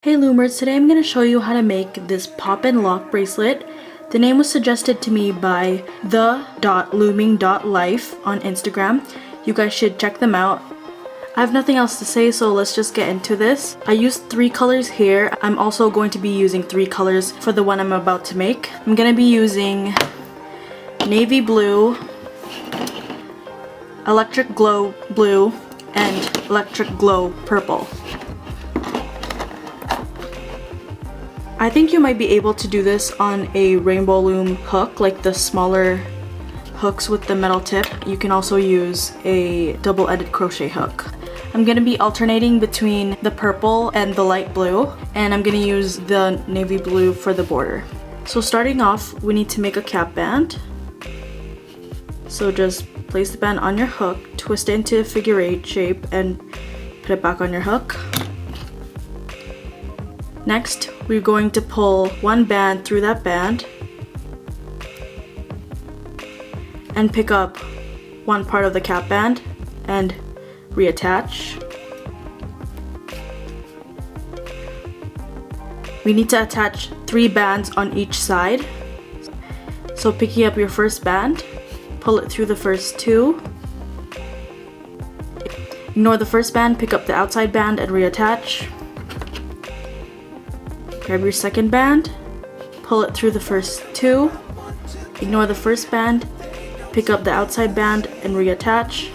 Hey Loomers, today I'm going to show you how to make this Pop N Lock Bracelet. The name was suggested to me by the.looming.life on Instagram. You guys should check them out. I have nothing else to say, so let's just get into this. I used 3 colors here. I'm also going to be using 3 colors for the one I'm about to make. I'm going to be using navy blue, electric glow blue, and electric glow purple. I think you might be able to do this on a rainbow loom hook, like the smaller hooks with the metal tip. You can also use a double-ended crochet hook. I'm going to be alternating between the purple and the light blue, and I'm going to use the navy blue for the border. So starting off, we need to make a cap band. So just place the band on your hook, twist it into a figure 8 shape, and put it back on your hook. Next, we're going to pull one band through that band and pick up one part of the cap band and reattach. We need to attach 3 bands on each side. So picking up your first band, pull it through the first 2. Ignore the first band, pick up the outside band and reattach. Grab your second band, pull it through the first 2, ignore the first band, pick up the outside band and reattach.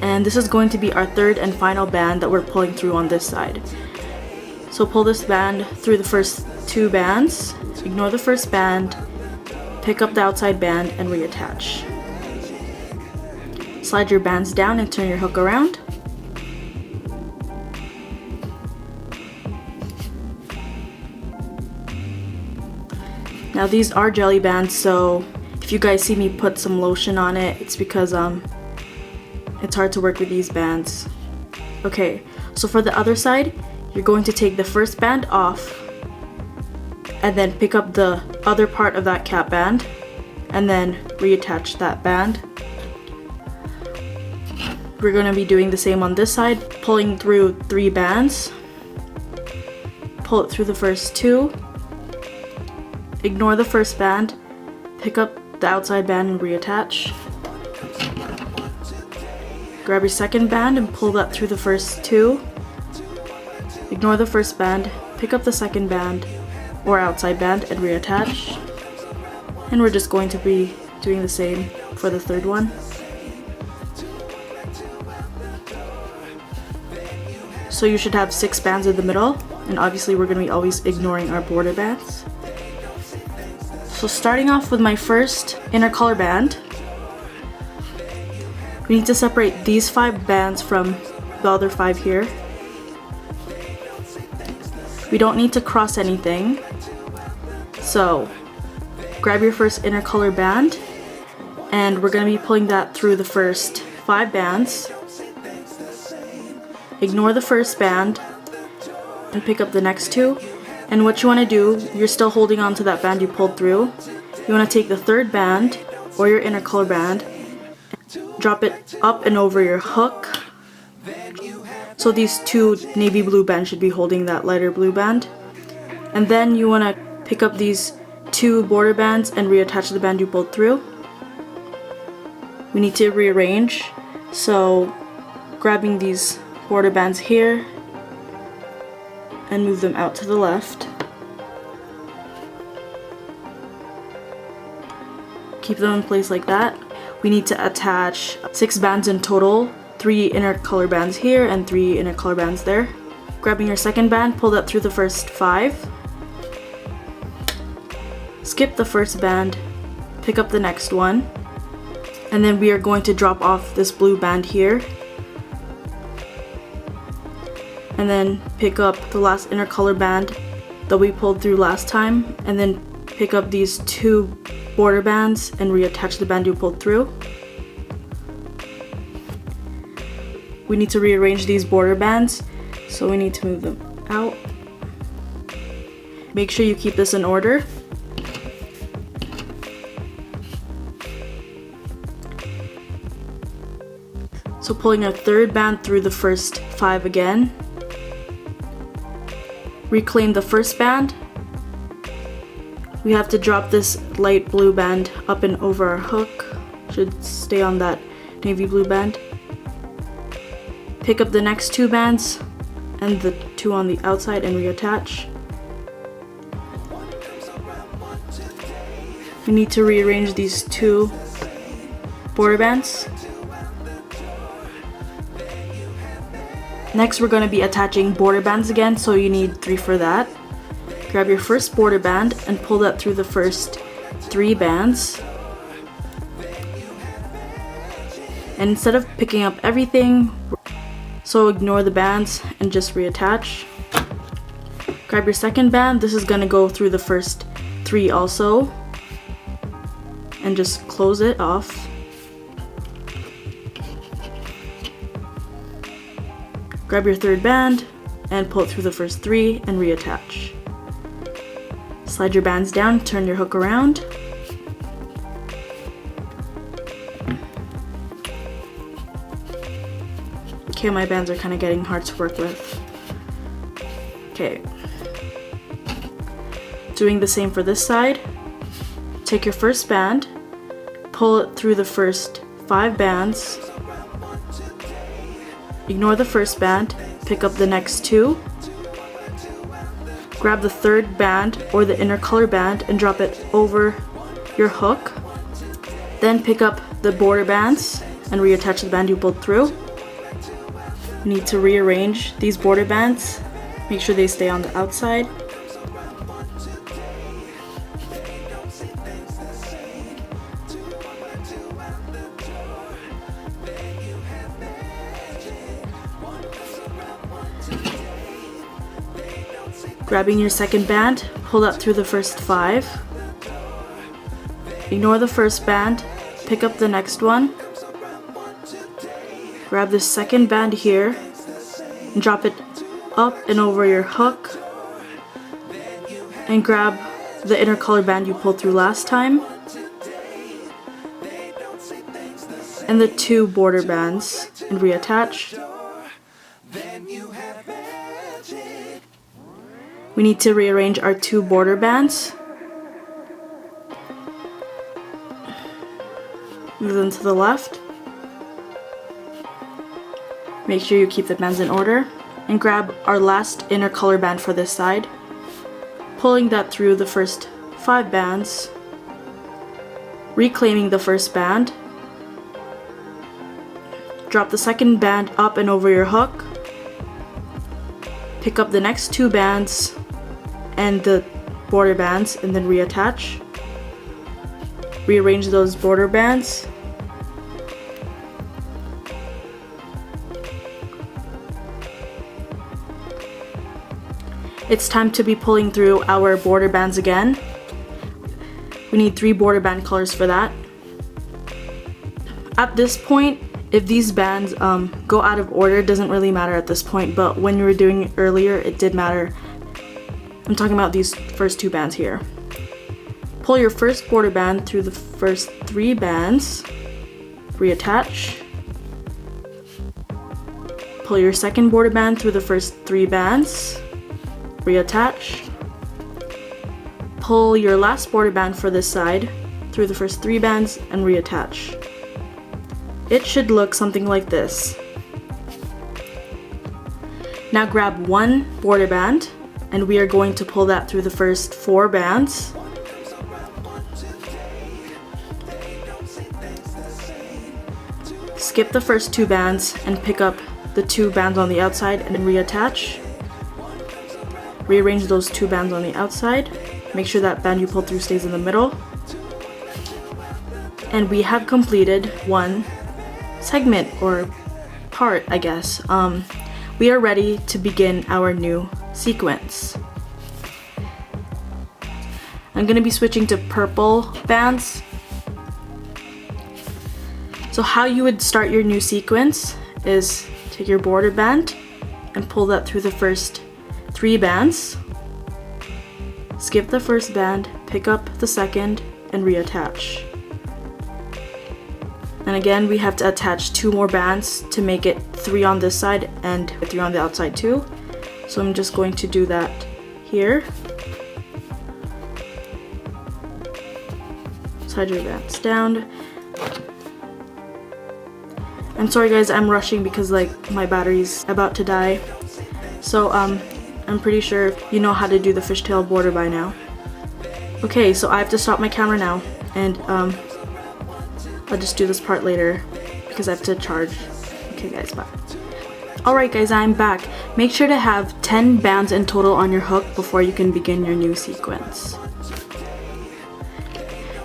And this is going to be our third and final band that we're pulling through on this side. So pull this band through the first 2 bands, ignore the first band, pick up the outside band and reattach. Slide your bands down and turn your hook around. Now these are jelly bands, so if you guys see me put some lotion on it, it's because it's hard to work with these bands. Okay, so for the other side, you're going to take the first band off and then pick up the other part of that cap band and then reattach that band. We're going to be doing the same on this side, pulling through 3 bands, pull it through the first 2, ignore the first band, pick up the outside band and reattach. Grab your second band and pull that through the first 2. Ignore the first band, pick up the second band or outside band and reattach. And we're just going to be doing the same for the third one. So you should have 6 bands in the middle, and obviously we're going to be always ignoring our border bands. So starting off with my first inner color band, we need to separate these 5 bands from the other 5 here. We don't need to cross anything. So grab your first inner color band and we're going to be pulling that through the first 5 bands. Ignore the first band and pick up the next 2. And what you want to do, you're still holding on to that band you pulled through. You want to take the third band, or your inner color band, and drop it up and over your hook. So these 2 navy blue bands should be holding that lighter blue band. And then you want to pick up these 2 border bands and reattach the band you pulled through. We need to rearrange, so grabbing these border bands here, and move them out to the left. Keep them in place like that. We need to attach 6 bands in total, 3 inner color bands here and 3 inner color bands there. Grabbing your second band, pull that through the first 5. Skip the first band, pick up the next one, and then we are going to drop off this blue band here. And then pick up the last inner color band that we pulled through last time, and then pick up these 2 border bands and reattach the band you pulled through. We need to rearrange these border bands, so we need to move them out. Make sure you keep this in order. So pulling a third band through the first 5 again, reclaim the first band. We have to drop this light blue band up and over our hook. Should stay on that navy blue band. Pick up the next 2 bands and the 2 on the outside and reattach. We need to rearrange these 2 border bands. Next, we're going to be attaching border bands again, so you need 3 for that. Grab your first border band and pull that through the first 3 bands. And instead of picking up everything, so ignore the bands and just reattach. Grab your second band. This is going to go through the first 3 also. And just close it off. Grab your third band and pull it through the first 3 and reattach. Slide your bands down, turn your hook around. Okay, my bands are kind of getting hard to work with. Okay. Doing the same for this side. Take your first band, pull it through the first 5 bands. Ignore the first band, pick up the next 2. Grab the third band or the inner color band and drop it over your hook. Then pick up the border bands and reattach the band you pulled through. You need to rearrange these border bands. Make sure they stay on the outside. Grabbing your second band, pull that through the first 5. Ignore the first band, pick up the next one. Grab the second band here and drop it up and over your hook. And grab the inner color band you pulled through last time. And the 2 border bands and reattach. We need to rearrange our 2 border bands. Move them to the left. Make sure you keep the bands in order. And grab our last inner color band for this side. Pulling that through the first 5 bands. Reclaiming the first band. Drop the second band up and over your hook. Pick up the next 2 bands and the border bands and then reattach. Rearrange those border bands. It's time to be pulling through our border bands again. We need 3 border band colors for that. At this point, if these bands go out of order, it doesn't really matter at this point, but when you were doing it earlier, it did matter. I'm talking about these first 2 bands here. Pull your first border band through the first 3 bands, reattach. Pull your second border band through the first 3 bands, reattach. Pull your last border band for this side through the first 3 bands and reattach. It should look something like this. Now grab 1 border band and we are going to pull that through the first 4 bands. Skip the first 2 bands and pick up the 2 bands on the outside and reattach. Rearrange those 2 bands on the outside. Make sure that band you pulled through stays in the middle. And we have completed 1 segment or part, I guess. We are ready to begin our new sequence. I'm going to be switching to purple bands. So how you would start your new sequence is take your border band and pull that through the first 3 bands. Skip the first band, pick up the second, and reattach. And again, we have to attach 2 more bands to make it 3 on this side and 3 on the outside too. So I'm just going to do that here. Slide your bands down. I'm sorry guys, I'm rushing because like my battery's about to die. So I'm pretty sure you know how to do the fishtail border by now. Okay, so I have to stop my camera now, and I'll just do this part later because I have to charge. Okay guys, bye. Alright guys, I'm back. Make sure to have 10 bands in total on your hook before you can begin your new sequence.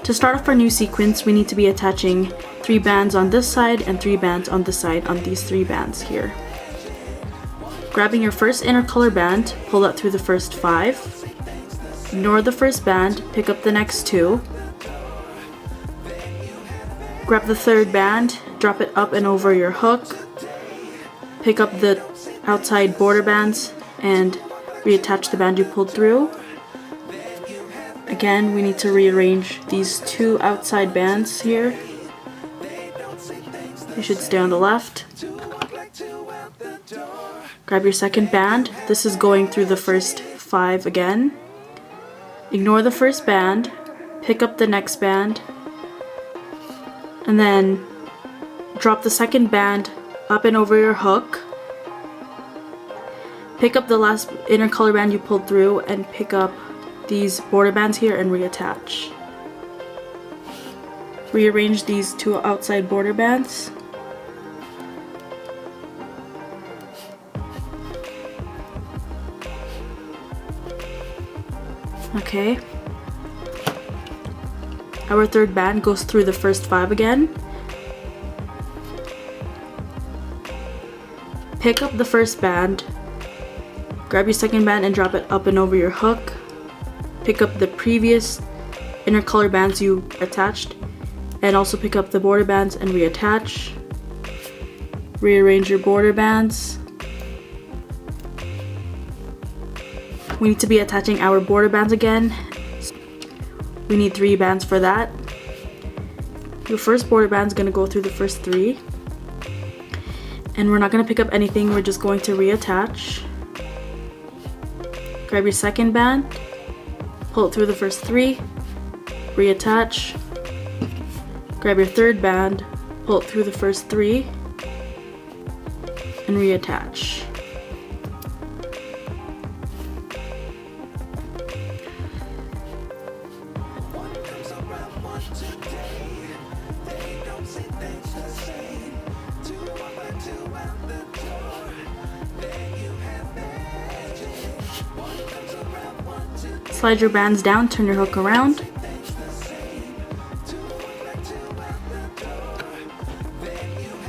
To start off our new sequence, we need to be attaching 3 bands on this side and 3 bands on this side on these 3 bands here. Grabbing your first inner color band, pull that through the first 5. Ignore the first band, pick up the next 2. Grab the third band, drop it up and over your hook. Pick up the outside border bands and reattach the band you pulled through. Again, we need to rearrange these 2 outside bands here. They should stay on the left. Grab your second band. This is going through the first 5 again. Ignore the first band, pick up the next band, and then drop the second band up and over your hook. Pick up the last inner color band you pulled through and pick up these border bands here and reattach. Rearrange these 2 outside border bands. Okay. Our third band goes through the first 5 again. Pick up the first band, grab your second band and drop it up and over your hook. Pick up the previous inner color bands you attached and also pick up the border bands and reattach. Rearrange your border bands. We need to be attaching our border bands again. We need 3 bands for that. Your first border band is going to go through the first 3. And we're not going to pick up anything, we're just going to reattach. Grab your second band, pull it through the first 3, reattach. Grab your third band, pull it through the first 3, and reattach. Slide your bands down, turn your hook around.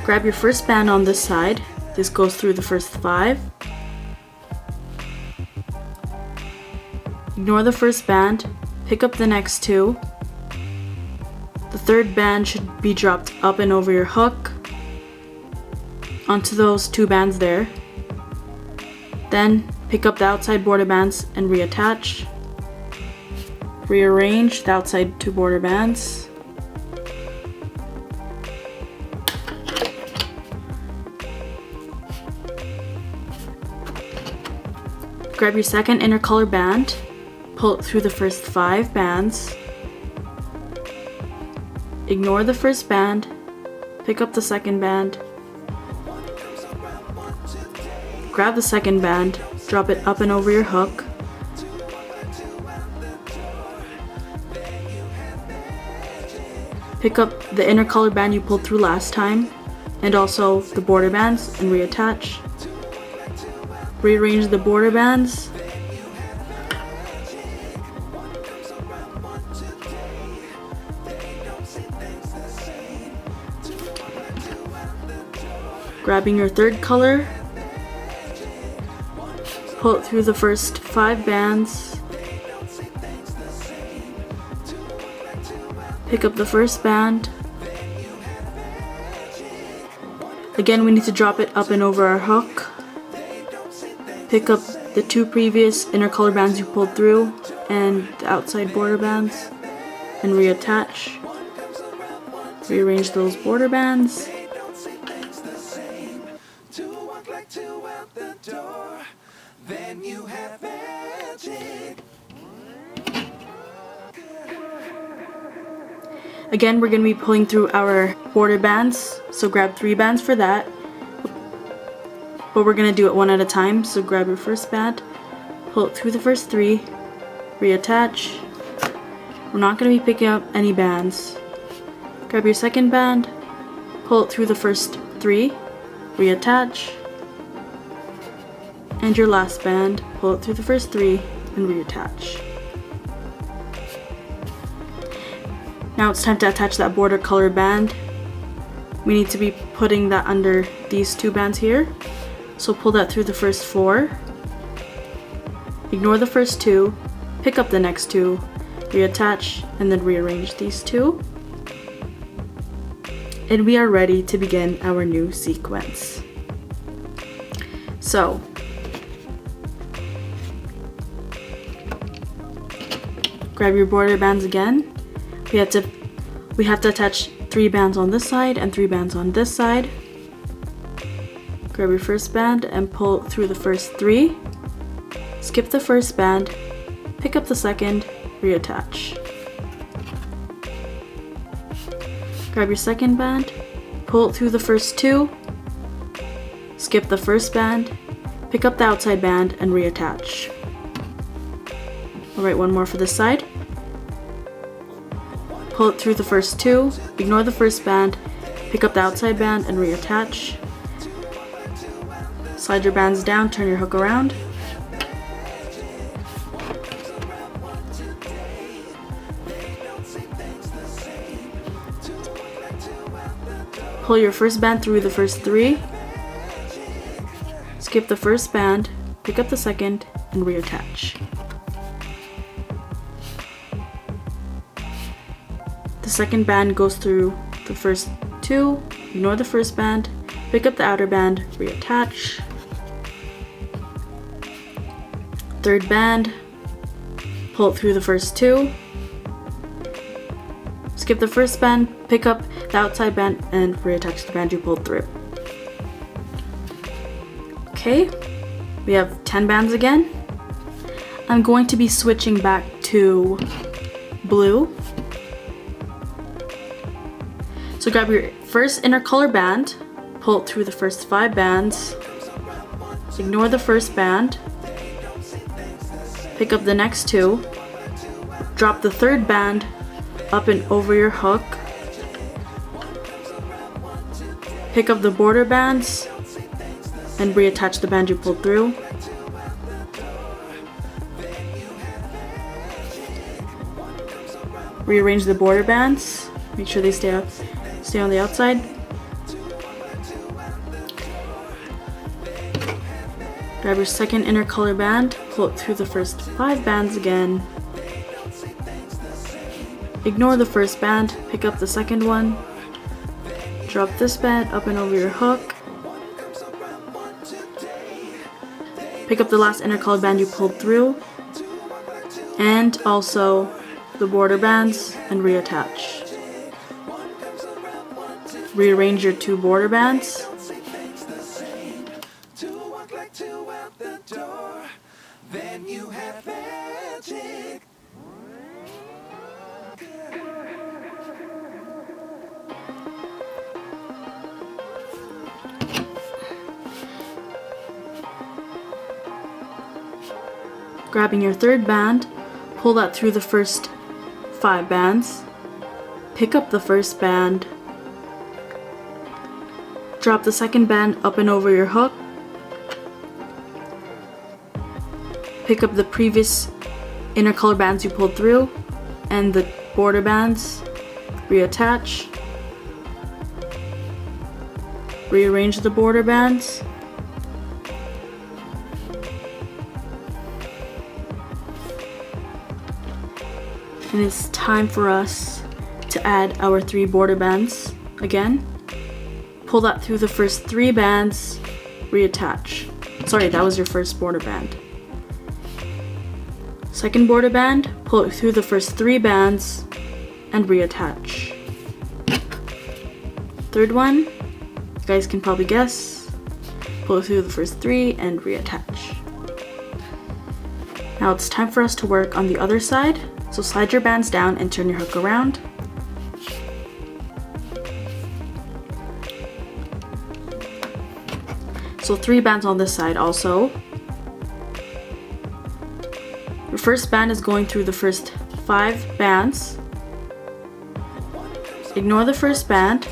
Grab your first band on this side. This goes through the first 5. Ignore the first band, pick up the next 2. The third band should be dropped up and over your hook onto those 2 bands there. Then pick up the outside border bands and reattach. Rearrange the outside 2 border bands. Grab your second inner color band, pull it through the first 5 bands. Ignore the first band, pick up the second band. Grab the second band, drop it up and over your hook. Pick up the inner color band you pulled through last time, and also the border bands, and reattach. Rearrange the border bands. Grabbing your third color, pull it through the first 5 bands. Pick up the first band. Again, we need to drop it up and over our hook. Pick up the 2 previous inner color bands you pulled through and the outside border bands and reattach. Rearrange those border bands. Again, we're going to be pulling through our border bands, so grab 3 bands for that. But we're going to do it one at a time, so grab your first band, pull it through the first 3, reattach. We're not going to be picking up any bands. Grab your second band, pull it through the first 3, reattach. And your last band, pull it through the first 3 and reattach. Now it's time to attach that border color band. We need to be putting that under these 2 bands here. So pull that through the first 4. Ignore the first 2. Pick up the next 2. Reattach and then rearrange these 2. And we are ready to begin our new sequence. So, grab your border bands again. We have to attach 3 bands on this side and 3 bands on this side. Grab your first band and pull through the first 3. Skip the first band, pick up the second, reattach. Grab your second band, pull it through the first 2. Skip the first band, pick up the outside band and reattach. Alright, one more for this side. Pull it through the first 2, ignore the first band, pick up the outside band and reattach. Slide your bands down, turn your hook around. Pull your first band through the first 3. Skip the first band, pick up the second and reattach. The second band goes through the first 2, ignore the first band, pick up the outer band, reattach. Third band, pull it through the first 2, skip the first band, pick up the outside band and reattach the band you pulled through. Okay, we have 10 bands again. I'm going to be switching back to blue. So grab your first inner color band, pull it through the first 5 bands, ignore the first band, pick up the next 2, drop the third band up and over your hook, pick up the border bands and reattach the band you pulled through. Rearrange the border bands, make sure they stay on the outside. Grab your second inner color band, pull it through the first 5 bands again. Ignore the first band, pick up the second one. Drop this band up and over your hook. Pick up the last inner color band you pulled through. And also the border bands and reattach. Rearrange your 2 border bands. Grabbing your third band, pull that through the first 5 bands. Pick up the first band. Drop the second band up and over your hook. Pick up the previous inner color bands you pulled through and the border bands. Reattach. Rearrange the border bands. And it's time for us to add our 3 border bands again. Pull that through the first 3 bands, reattach. Sorry, that was your first border band. Second border band, pull it through the first 3 bands and reattach. Third one, you guys can probably guess. Pull it through the first 3 and reattach. Now it's time for us to work on the other side. So slide your bands down and turn your hook around. So 3 bands on this side also. Your first band is going through the first 5 bands. Ignore the first band.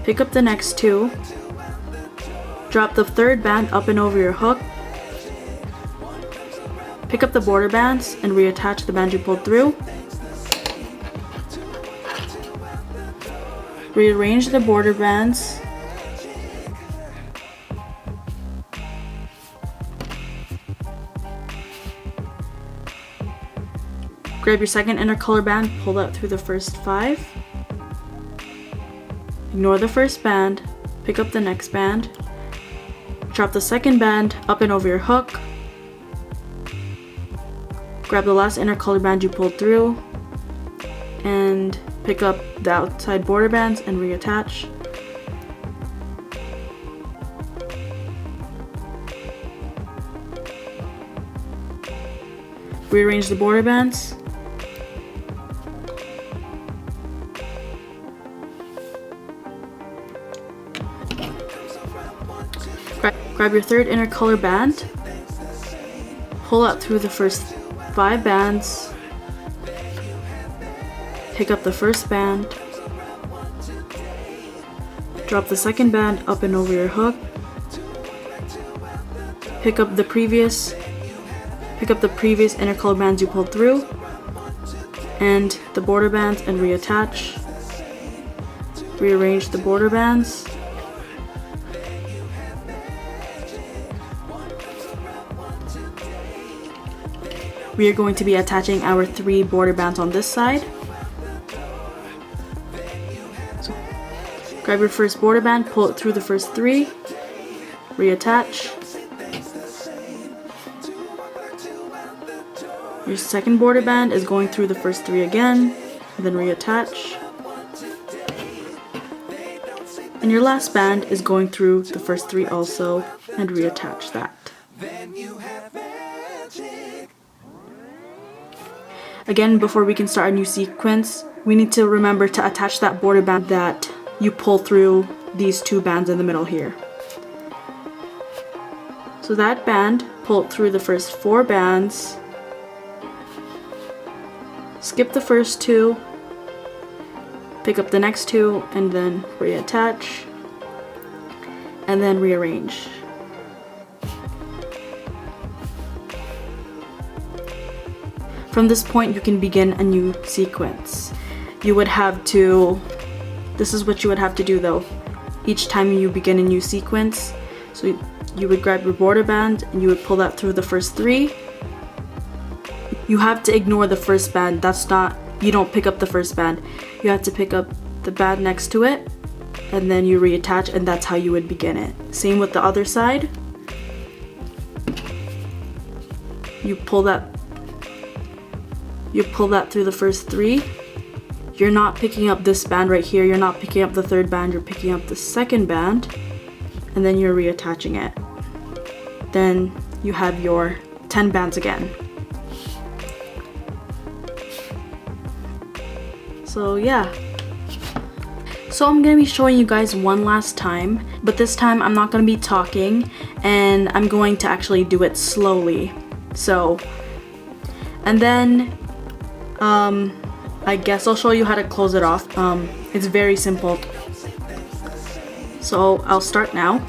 Pick up the next 2. Drop the 3rd band up and over your hook. Pick up the border bands and reattach the band you pulled through. Rearrange the border bands. Grab your second inner color band, pull that through the first 5. Ignore the first band, pick up the next band. Drop the second band up and over your hook. Grab the last inner color band you pulled through and pick up the outside border bands and reattach. Rearrange the border bands. Grab your 3rd inner color band, pull out through the first 5 bands, pick up the first band, drop the second band up and over your hook, pick up the previous inner color bands you pulled through, and the border bands and reattach. Rearrange the border bands. We are going to be attaching our 3 border bands on this side. So, grab your first border band, pull it through the first 3, reattach. Your second border band is going through the first 3 again, and then reattach. And your last band is going through the first 3 also, and reattach that. Again, before we can start a new sequence, we need to remember to attach that border band that you pull through these 2 bands in the middle here. So that band, pull it through the first 4 bands, skip the first 2, pick up the next 2, and then reattach, and then rearrange. From this point, you can begin a new sequence. This is what you would have to do though. Each time you begin a new sequence, so you would grab your border band and you would pull that through the first 3. You have to ignore the first band. You don't pick up the first band. You have to pick up the band next to it, and then you reattach, and that's how you would begin it. Same with the other side. You pull that through the first 3. You're not picking up this band right here. You're not picking up the 3rd band. You're picking up the 2nd band, and then you're reattaching it. Then you have your 10 bands again. So yeah. So I'm going to be showing you guys one last time, but this time I'm not going to be talking, and I'm going to actually do it slowly. So, and then I guess I'll show you how to close it off. It's very simple. So I'll start now.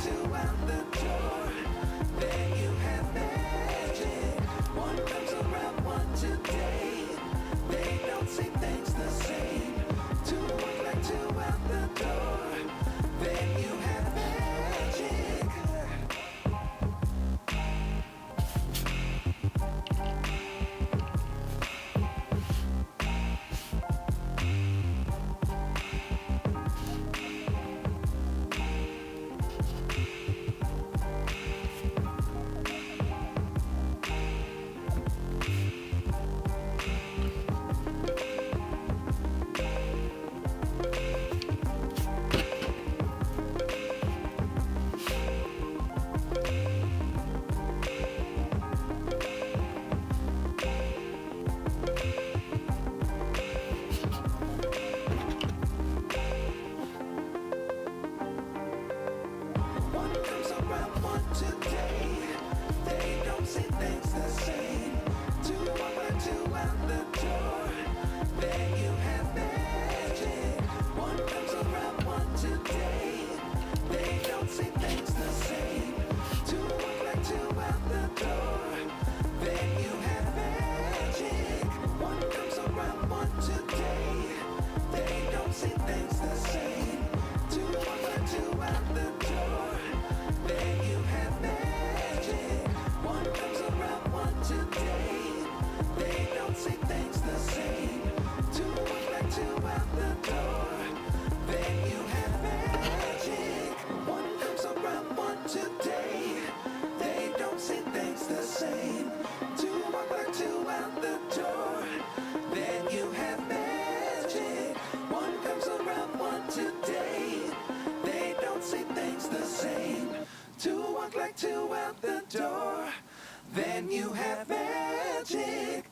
walk like two out the door, then you have magic.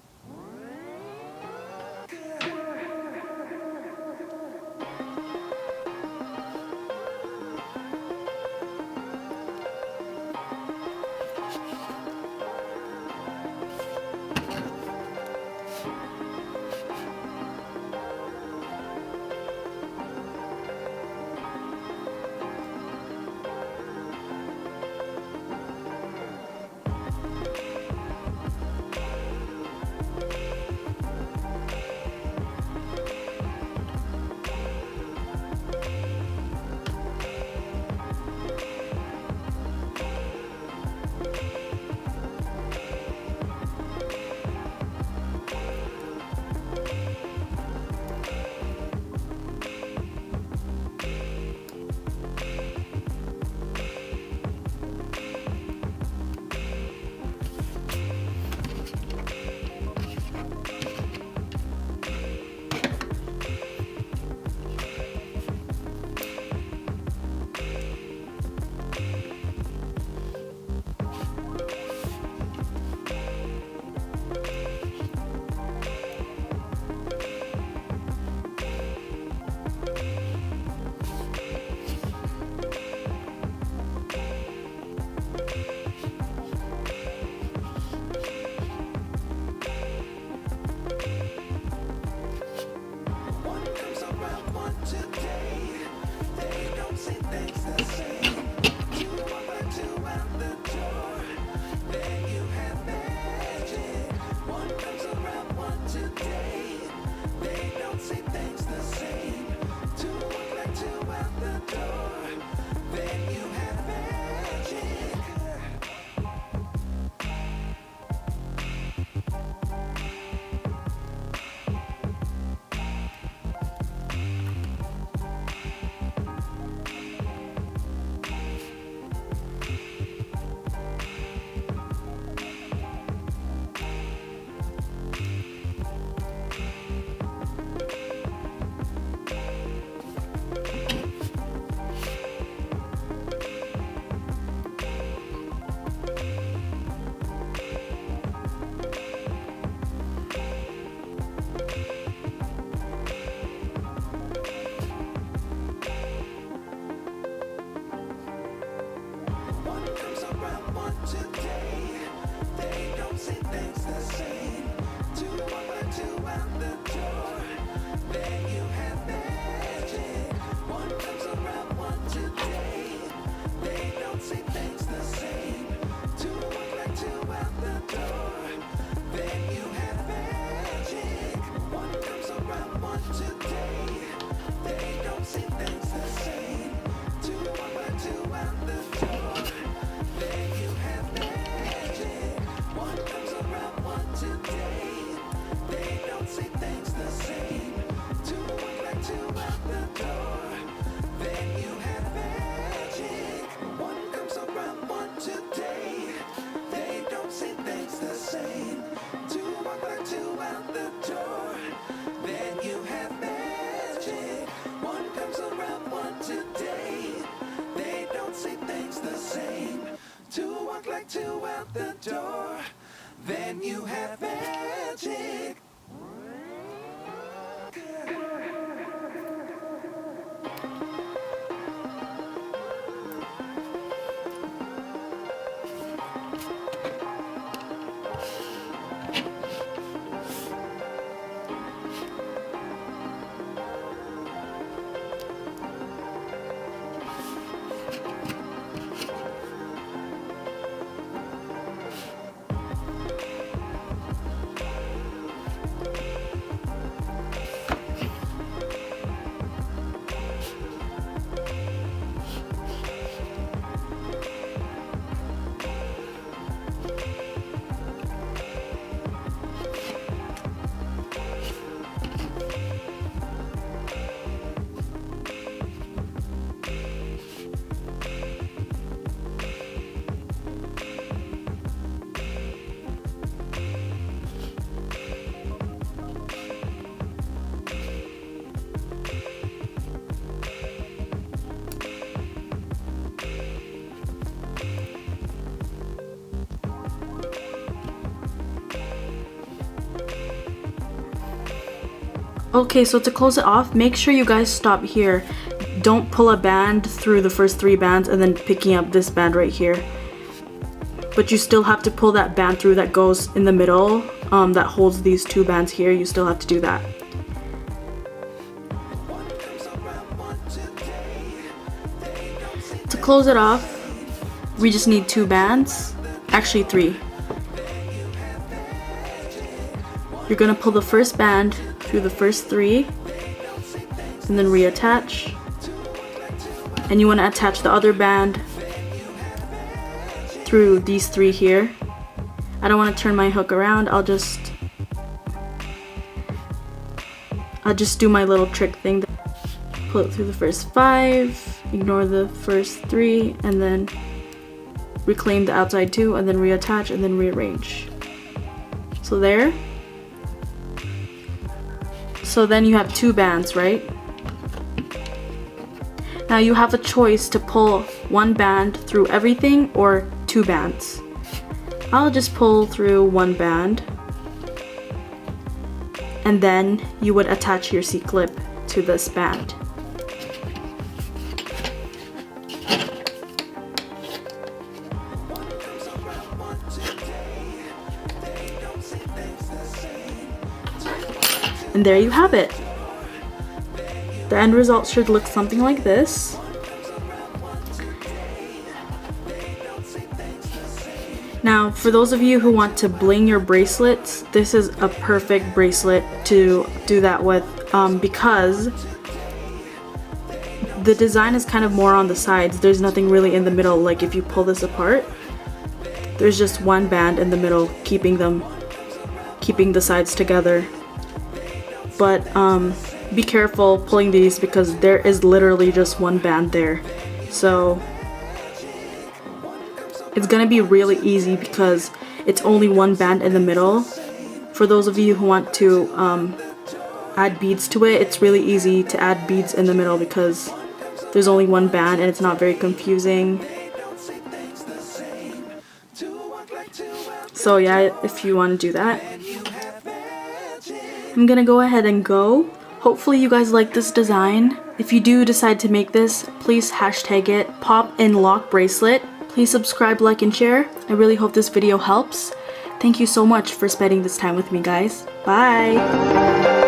Two out the door, then you have magic. Okay, so to close it off, make sure you guys stop here. Don't pull a band through the first 3 bands and then picking up this band right here. But you still have to pull that band through that goes in the middle, that holds these 2 bands here. You still have to do that. To close it off, we just need 2 bands, actually 3. You're gonna pull the first band through the first 3 and then reattach. And you want to attach the other band through these 3 here. I don't want to turn my hook around. I'll just do my little trick thing. Pull it through the first 5, ignore the first 3, and then reclaim the outside 2, and then reattach, and then rearrange. So there. So then you have 2 bands, right? Now you have a choice to pull 1 band through everything or 2 bands. I'll just pull through 1 band, and then you would attach your C-clip to this band. And there you have it. The end result should look something like this. Now, for those of you who want to bling your bracelets, this is a perfect bracelet to do that with, because the design is kind of more on the sides. There's nothing really in the middle. Like if you pull this apart, there's just 1 band in the middle keeping the sides together. But be careful pulling these because there is literally just 1 band there. So it's gonna be really easy because it's only 1 band in the middle. For those of you who want to add beads to it, it's really easy to add beads in the middle because there's only 1 band and it's not very confusing. So yeah, if you want to do that. I'm gonna go ahead and go. Hopefully you guys like this design. If you do decide to make this, please hashtag it Pop N Lock Bracelet. Please subscribe, like, and share. I really hope this video helps. Thank you so much for spending this time with me, guys. Bye!